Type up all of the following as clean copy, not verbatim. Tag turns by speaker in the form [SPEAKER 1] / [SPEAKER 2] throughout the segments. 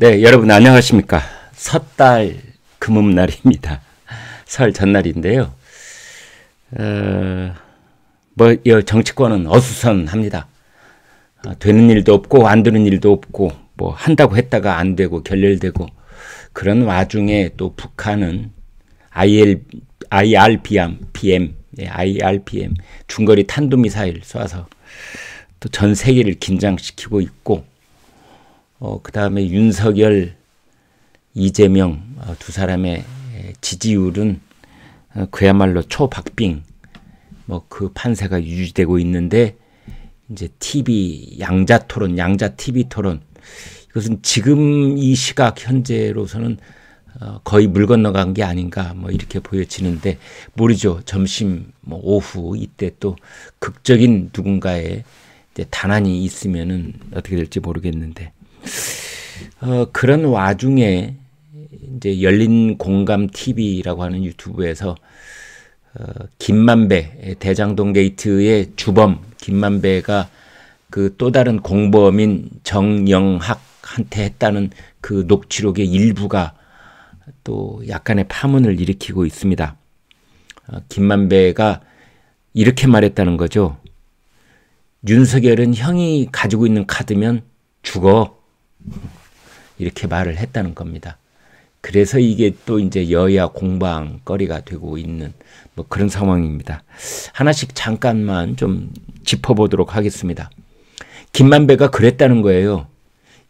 [SPEAKER 1] 네, 여러분 안녕하십니까. 섣달 금음날입니다. 설 전날인데요. 이 정치권은 어수선합니다. 되는 일도 없고 안 되는 일도 없고 뭐 한다고 했다가 안 되고 결렬되고 그런 와중에 또 북한은 IRBM 중거리 탄도미사일 쏴서 또 전 세계를 긴장시키고 있고 그 다음에 윤석열, 이재명 두 사람의 지지율은 그야말로 초박빙 그 판세가 유지되고 있는데 이제 양자 TV 토론 이것은 지금 이 시각 현재로서는 거의 물 건너간 게 아닌가 이렇게 보여지는데 모르죠. 점심 오후 이때 또 극적인 누군가의 이제 단안이 있으면은 어떻게 될지 모르겠는데 그런 와중에 이제 열린 공감 TV라고 하는 유튜브에서 김만배 대장동 게이트의 주범 김만배가 그 또 다른 공범인 정영학한테 했다는 그 녹취록의 일부가 또 약간의 파문을 일으키고 있습니다. 김만배가 이렇게 말했다는 거죠. 윤석열은 형이 가지고 있는 카드면 죽어. 이렇게 말을 했다는 겁니다. 그래서 이게 또 이제 여야 공방거리가 되고 있는 그런 상황입니다. 하나씩 잠깐만 좀 짚어보도록 하겠습니다. 김만배가 그랬다는 거예요.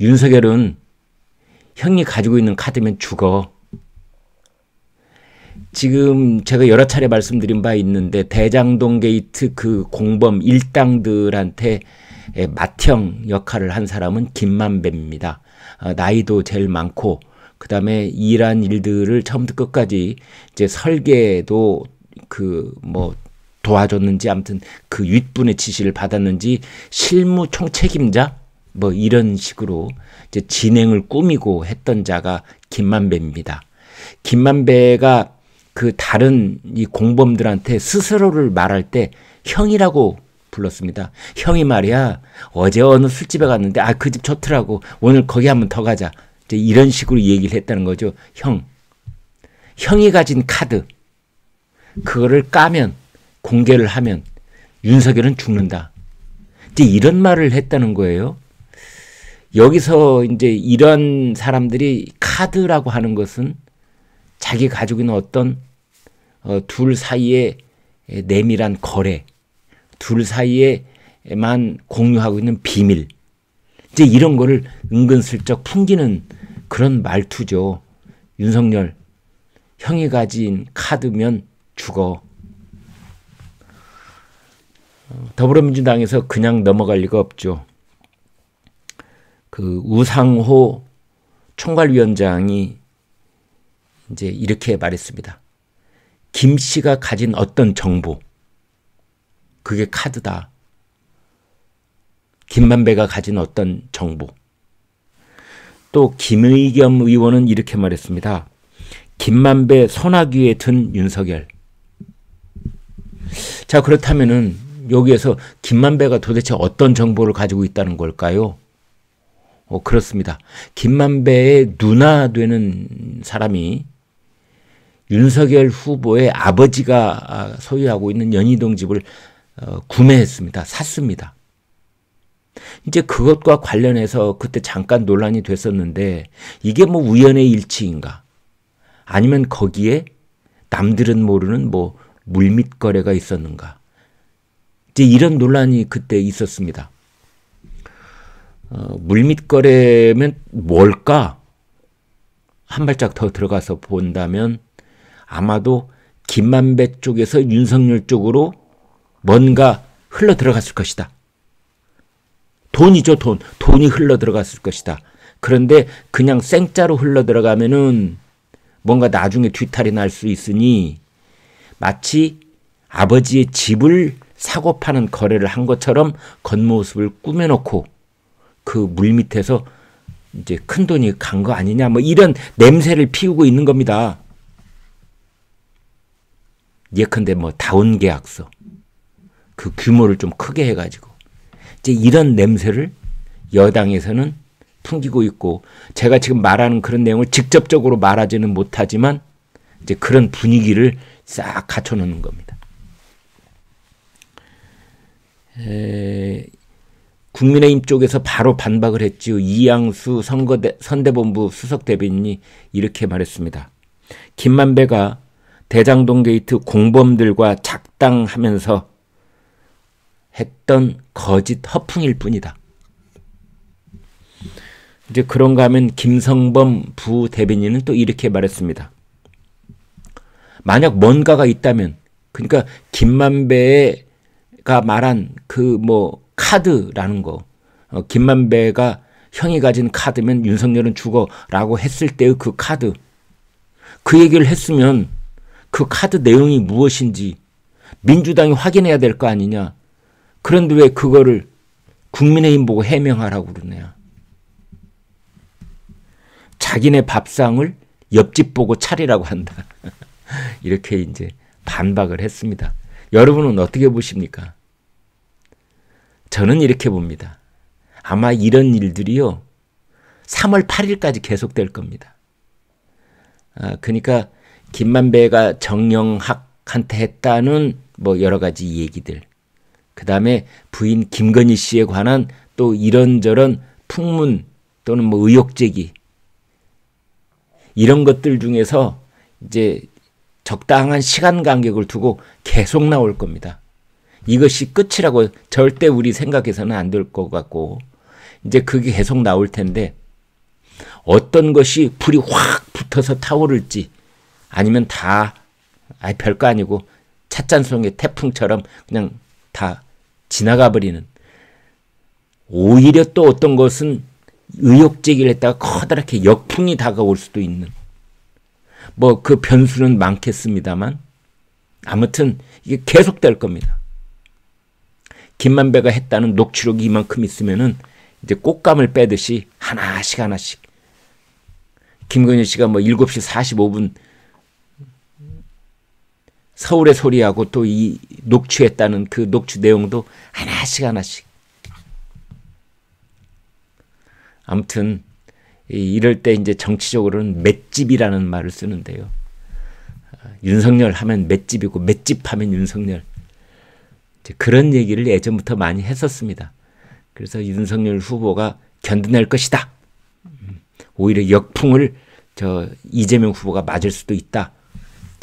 [SPEAKER 1] 윤석열은 형이 가지고 있는 카드면 죽어. 지금 제가 여러 차례 말씀드린 바 있는데 대장동 게이트 그 공범 일당들한테 맏형 역할을 한 사람은 김만배입니다. 나이도 제일 많고 그다음에 일한 일들을 처음부터 끝까지 이제 설계도 도와줬는지 아무튼 그 윗분의 지시를 받았는지 실무 총책임자 이런 식으로 이제 진행을 꾸미고 했던 자가 김만배입니다. 김만배가 그 다른 이 공범들한테 스스로를 말할 때 형이라고 불렀습니다. 형이 말이야 어제 어느 술집에 갔는데 그 집 좋더라고 오늘 거기 한번 더 가자. 이제 이런 식으로 얘기를 했다는 거죠. 형이 가진 카드 그거를 까면 공개를 하면 윤석열은 죽는다. 이제 이런 말을 했다는 거예요. 여기서 이제 이런 사람들이 카드라고 하는 것은 자기 가지고 있는 어떤 둘 사이에 내밀한 거래, 둘 사이에만 공유하고 있는 비밀, 이제 이런 거를 은근슬쩍 풍기는 그런 말투죠. 윤석열, 형이 가진 카드면 죽어. 더불어민주당에서 그냥 넘어갈 리가 없죠. 그 우상호 총괄위원장이 이제 이렇게 말했습니다. 김 씨가 가진 어떤 정보, 그게 카드다. 김만배가 가진 어떤 정보. 또 김의겸 의원은 이렇게 말했습니다. 김만배 소나귀에 든 윤석열. 자, 그렇다면은 여기에서 김만배가 도대체 어떤 정보를 가지고 있다는 걸까요? 그렇습니다. 김만배의 누나 되는 사람이 윤석열 후보의 아버지가 소유하고 있는 연희동 집을 구매했습니다. 샀습니다. 이제 그것과 관련해서 그때 잠깐 논란이 됐었는데 이게 우연의 일치인가? 아니면 거기에 남들은 모르는 물밑 거래가 있었는가? 이제 이런 논란이 그때 있었습니다. 물밑 거래면 뭘까? 한 발짝 더 들어가서 본다면 아마도 김만배 쪽에서 윤석열 쪽으로 뭔가 흘러 들어갔을 것이다. 돈이죠, 돈. 돈이 흘러 들어갔을 것이다. 그런데 그냥 생짜로 흘러 들어가면은 뭔가 나중에 뒤탈이 날 수 있으니 마치 아버지의 집을 사고 파는 거래를 한 것처럼 겉모습을 꾸며놓고 그 물밑에서 이제 큰 돈이 간 거 아니냐 이런 냄새를 피우고 있는 겁니다. 예컨대 다운 계약서 그 규모를 좀 크게 해가지고 이제 이런 냄새를 여당에서는 풍기고 있고 제가 지금 말하는 그런 내용을 직접적으로 말하지는 못하지만 이제 그런 분위기를 싹 갖춰놓는 겁니다. 국민의힘 쪽에서 바로 반박을 했지요. 이양수 선대본부 수석대변인이 이렇게 말했습니다. 김만배가 대장동 게이트 공범들과 작당하면서 했던 거짓 허풍일 뿐이다. 이제 그런가 하면 김성범 부대변인은 또 이렇게 말했습니다. 만약 뭔가가 있다면, 그러니까 김만배가 말한 그 카드라는 거, 김만배가 형이 가진 카드면 윤석열은 죽어라고 했을 때의 그 카드, 그 얘기를 했으면 그 카드 내용이 무엇인지 민주당이 확인해야 될 거 아니냐. 그런데 왜 그거를 국민의힘 보고 해명하라고 그러냐. 자기네 밥상을 옆집 보고 차리라고 한다. 이렇게 이제 반박을 했습니다. 여러분은 어떻게 보십니까? 저는 이렇게 봅니다. 아마 이런 일들이요, 3월 8일까지 계속될 겁니다. 그러니까 김만배가 정영학한테 했다는 여러 가지 얘기들, 그 다음에 부인 김건희 씨에 관한 또 이런저런 풍문 또는 의혹 제기, 이런 것들 중에서 이제 적당한 시간 간격을 두고 계속 나올 겁니다. 이것이 끝이라고 절대 우리 생각해서는 안 될 것 같고, 이제 그게 계속 나올 텐데 어떤 것이 불이 확 붙어서 타오를지 아니면 다 별거 아니고 찻잔송의 태풍처럼 그냥 다 지나가 버리는, 오히려 또 어떤 것은 의혹 제기를 했다가 커다랗게 역풍이 다가올 수도 있는, 그 변수는 많겠습니다만 아무튼 이게 계속될 겁니다. 김만배가 했다는 녹취록이 이만큼 있으면은 이제 꽃감을 빼듯이 하나씩 하나씩, 김건희 씨가 7시 45분 서울의 소리하고 또 이 녹취했다는 그 녹취 내용도 하나씩 하나씩. 아무튼 이럴 때 이제 정치적으로는 맷집이라는 말을 쓰는데요. 윤석열 하면 맷집이고 맷집 하면 윤석열. 그런 얘기를 예전부터 많이 했었습니다. 그래서 윤석열 후보가 견뎌낼 것이다. 오히려 역풍을 이재명 후보가 맞을 수도 있다.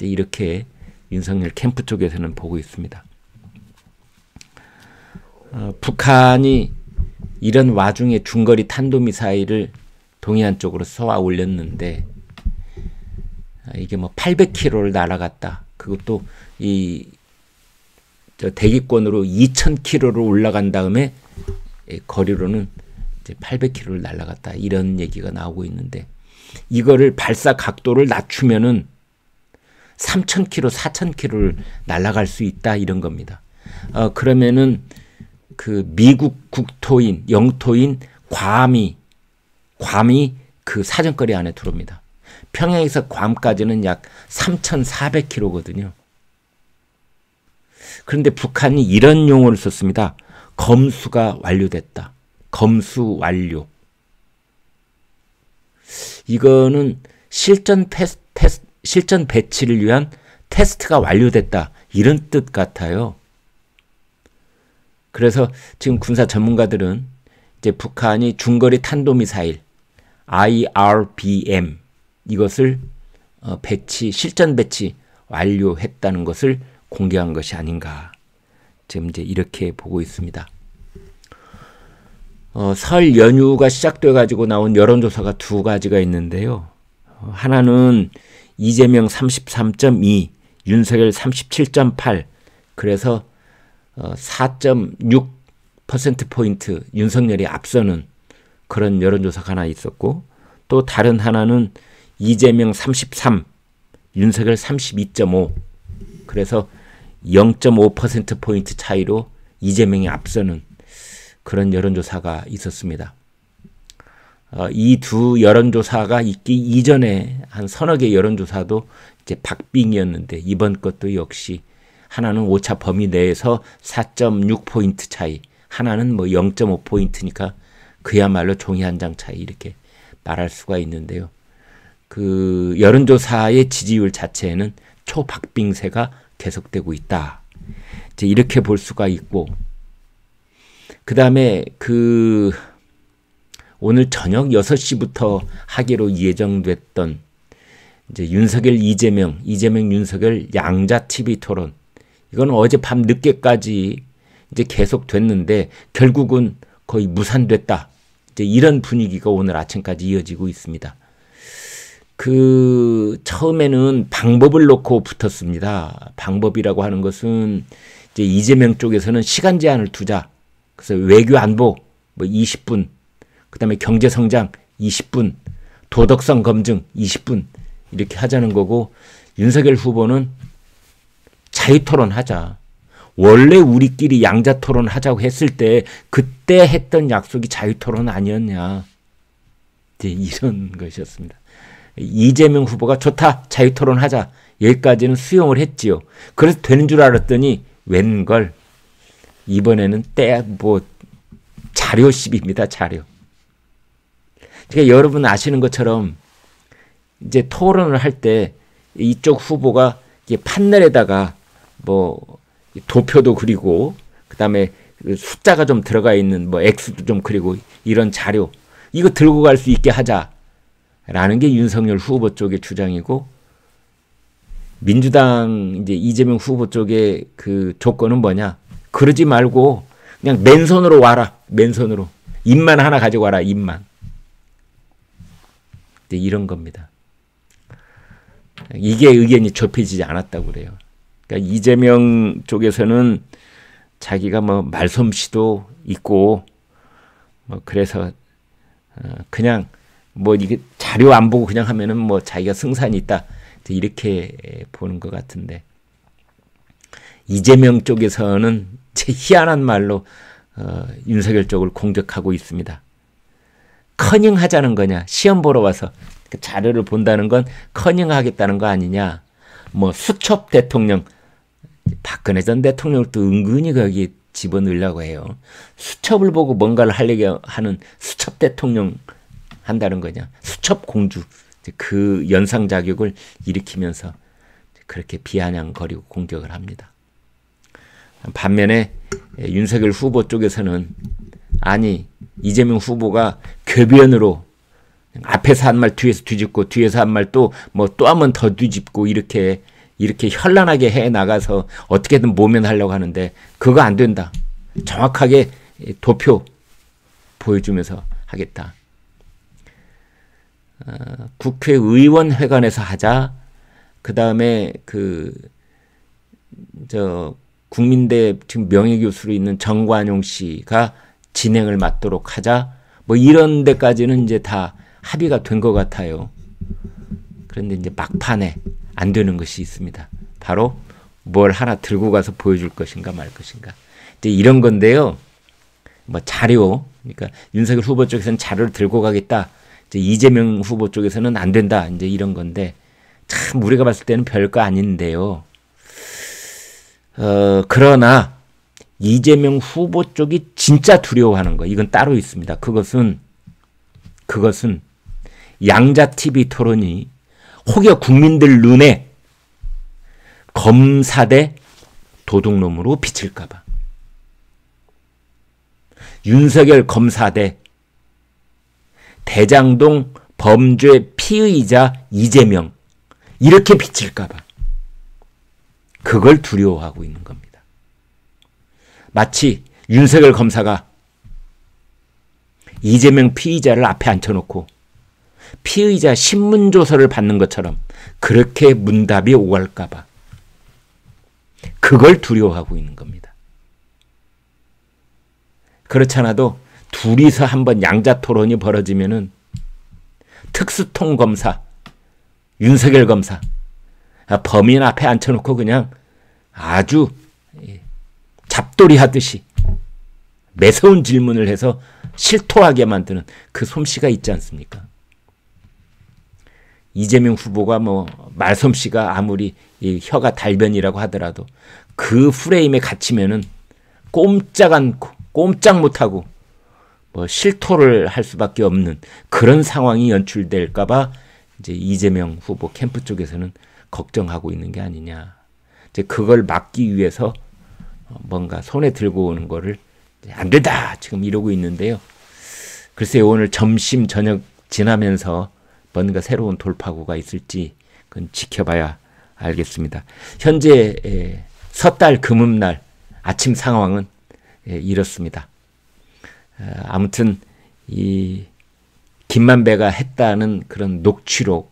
[SPEAKER 1] 이렇게 윤석열 캠프 쪽에서는 보고 있습니다. 북한이 이런 와중에 중거리 탄도미사일을 동해안 쪽으로 쏘아 올렸는데 이게 800km를 날아갔다. 그것도 대기권으로 2000km로 올라간 다음에 거리로는 이제 800km를 날아갔다. 이런 얘기가 나오고 있는데, 이거를 발사 각도를 낮추면은 3000km, 4000km를 날아갈 수 있다. 이런 겁니다. 그러면은 그 미국 국토인, 영토인 괌이 그 사정거리 안에 들어옵니다. 평양에서 괌까지는 약 3400km거든요. 그런데 북한이 이런 용어를 썼습니다. 검수가 완료됐다. 검수 완료. 이거는 실전 배치를 위한 테스트가 완료됐다. 이런 뜻 같아요. 그래서 지금 군사 전문가들은 이제 북한이 중거리 탄도미사일 IRBM 이것을 실전 배치 완료했다는 것을 공개한 것이 아닌가. 지금 이제 이렇게 보고 있습니다. 설 연휴가 시작돼 가지고 나온 여론조사가 두 가지가 있는데요. 하나는 이재명 33.2, 윤석열 37.8, 그래서 4.6%포인트 윤석열이 앞서는 그런 여론조사가 하나 있었고, 또 다른 하나는 이재명 33, 윤석열 32.5, 그래서 0.5%포인트 차이로 이재명이 앞서는 그런 여론조사가 있었습니다. 이 두 여론조사가 있기 이전에 한 서너 개 여론조사도 이제 박빙이었는데, 이번 것도 역시 하나는 오차 범위 내에서 4.6포인트 차이, 하나는 0.5포인트니까 그야말로 종이 한 장 차이 이렇게 말할 수가 있는데요. 그 여론조사의 지지율 자체에는 초박빙세가 계속되고 있다. 이제 이렇게 볼 수가 있고, 그 다음에 오늘 저녁 6시부터 하기로 예정됐던 이제 윤석열, 이재명, 윤석열 양자 TV 토론. 이건 어제 밤 늦게까지 이제 계속 됐는데 결국은 거의 무산됐다. 이제 이런 분위기가 오늘 아침까지 이어지고 있습니다. 처음에는 방법을 놓고 붙었습니다. 방법이라고 하는 것은 이제 이재명 쪽에서는 시간 제한을 두자. 그래서 외교 안보 뭐 20분, 그 다음에 경제 성장 20분, 도덕성 검증 20분 이렇게 하자는 거고, 윤석열 후보는 자유토론 하자. 원래 우리끼리 양자토론 하자고 했을 때 그때 했던 약속이 자유토론 아니었냐. 이제 이런 것이었습니다. 이재명 후보가 좋다, 자유토론 하자. 여기까지는 수용을 했지요. 그래서 되는 줄 알았더니 웬걸 이번에는 자료 시비입니다. 자료. 그러니까 여러분 아시는 것처럼 이제 토론을 할 때 이쪽 후보가 판넬에다가 뭐 도표도 그리고, 그 다음에 숫자가 좀 들어가 있는 뭐 X도 좀 그리고 이런 자료, 이거 들고 갈 수 있게 하자라는 게 윤석열 후보 쪽의 주장이고, 민주당 이제 이재명 후보 쪽의 그 조건은 뭐냐? 그러지 말고 그냥 맨손으로 와라. 맨손으로. 입만 하나 가지고 와라. 입만. 이런 겁니다. 이게 의견이 좁혀지지 않았다고 그래요. 그러니까 이재명 쪽에서는 자기가 뭐 말솜씨도 있고 뭐 그래서 그냥 뭐 이게 자료 안 보고 그냥 하면은 뭐 자기가 승산이 있다 이렇게 보는 것 같은데, 이재명 쪽에서는 제 희한한 말로 윤석열 쪽을 공격하고 있습니다. 커닝하자는 거냐? 시험 보러 와서 그 자료를 본다는 건 커닝하겠다는 거 아니냐? 뭐 수첩 대통령, 박근혜 전 대통령도 은근히 거기 집어넣으려고 해요. 수첩을 보고 뭔가를 하려고 하는 수첩 대통령 한다는 거냐? 수첩 공주. 그 연상 자격을 일으키면서 그렇게 비아냥거리고 공격을 합니다. 반면에 윤석열 후보 쪽에서는 아니, 이재명 후보가 궤변으로 앞에서 한 말 뒤에서 뒤집고 뒤에서 한 말 또 뭐 또 한 번 더 뒤집고 이렇게 현란하게 해 나가서 어떻게든 모면하려고 하는데 그거 안 된다. 정확하게 도표 보여주면서 하겠다. 국회의원회관에서 하자. 그 다음에 국민대 지금 명예교수로 있는 정관용 씨가 진행을 맡도록 하자. 뭐 이런 데까지는 이제 다 합의가 된 것 같아요. 그런데 이제 막판에 안 되는 것이 있습니다. 바로 뭘 하나 들고 가서 보여줄 것인가 말 것인가. 이제 이런 건데요. 뭐 자료, 그러니까 윤석열 후보 쪽에서는 자료를 들고 가겠다. 이제 이재명 후보 쪽에서는 안 된다. 이제 이런 건데 참 우리가 봤을 때는 별거 아닌데요. 그러나 이재명 후보 쪽이 진짜 두려워하는 거, 이건 따로 있습니다. 그것은 양자 TV 토론이 혹여 국민들 눈에 검사 대 도둑놈으로 비칠까봐. 윤석열 검사 대 대장동 범죄 피의자 이재명 이렇게 비칠까봐. 그걸 두려워하고 있는 겁니다. 마치 윤석열 검사가 이재명 피의자를 앞에 앉혀놓고 피의자 신문조서를 받는 것처럼 그렇게 문답이 오갈까봐. 그걸 두려워하고 있는 겁니다. 그렇지 않아도 둘이서 한번 양자토론이 벌어지면은 특수통 검사, 윤석열 검사, 범인 앞에 앉혀놓고 그냥 아주 잡돌이 하듯이 매서운 질문을 해서 실토하게 만드는 그 솜씨가 있지 않습니까? 이재명 후보가 뭐 말솜씨가 아무리 혀가 달변이라고 하더라도 그 프레임에 갇히면은 꼼짝 못하고 뭐 실토를 할 수밖에 없는 그런 상황이 연출될까봐 이제 이재명 후보 캠프 쪽에서는 걱정하고 있는 게 아니냐. 이제 그걸 막기 위해서 뭔가 손에 들고 오는 거를 안 된다 지금 이러고 있는데요. 글쎄요, 오늘 점심 저녁 지나면서 뭔가 새로운 돌파구가 있을지 그건 지켜봐야 알겠습니다. 현재 섣달 금음날 아침 상황은 이렇습니다. 아무튼 이 김만배가 했다는 그런 녹취록,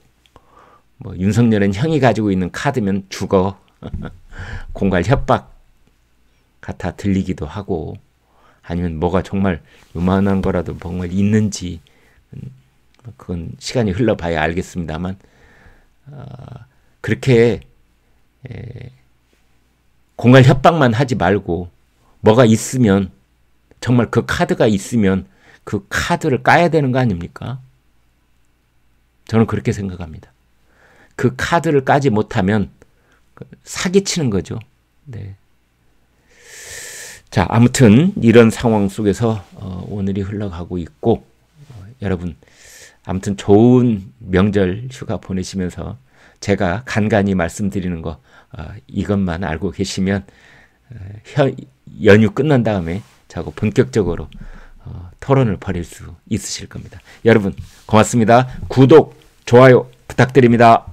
[SPEAKER 1] 뭐 윤석열은 형이 가지고 있는 카드면 죽어 공갈 협박 같아 들리기도 하고, 아니면 뭐가 정말 요만한 거라도 정말 있는지 그건 시간이 흘러봐야 알겠습니다만, 그렇게 공갈 협박만 하지 말고 뭐가 있으면, 정말 그 카드가 있으면 그 카드를 까야 되는 거 아닙니까? 저는 그렇게 생각합니다. 그 카드를 까지 못하면 사기치는 거죠. 네. 자, 아무튼 이런 상황 속에서 오늘이 흘러가고 있고, 여러분 아무튼 좋은 명절 휴가 보내시면서 제가 간간히 말씀드리는 거 이것만 알고 계시면 연휴 끝난 다음에 저하고 본격적으로 토론을 벌일 수 있으실 겁니다. 여러분 고맙습니다. 구독, 좋아요 부탁드립니다.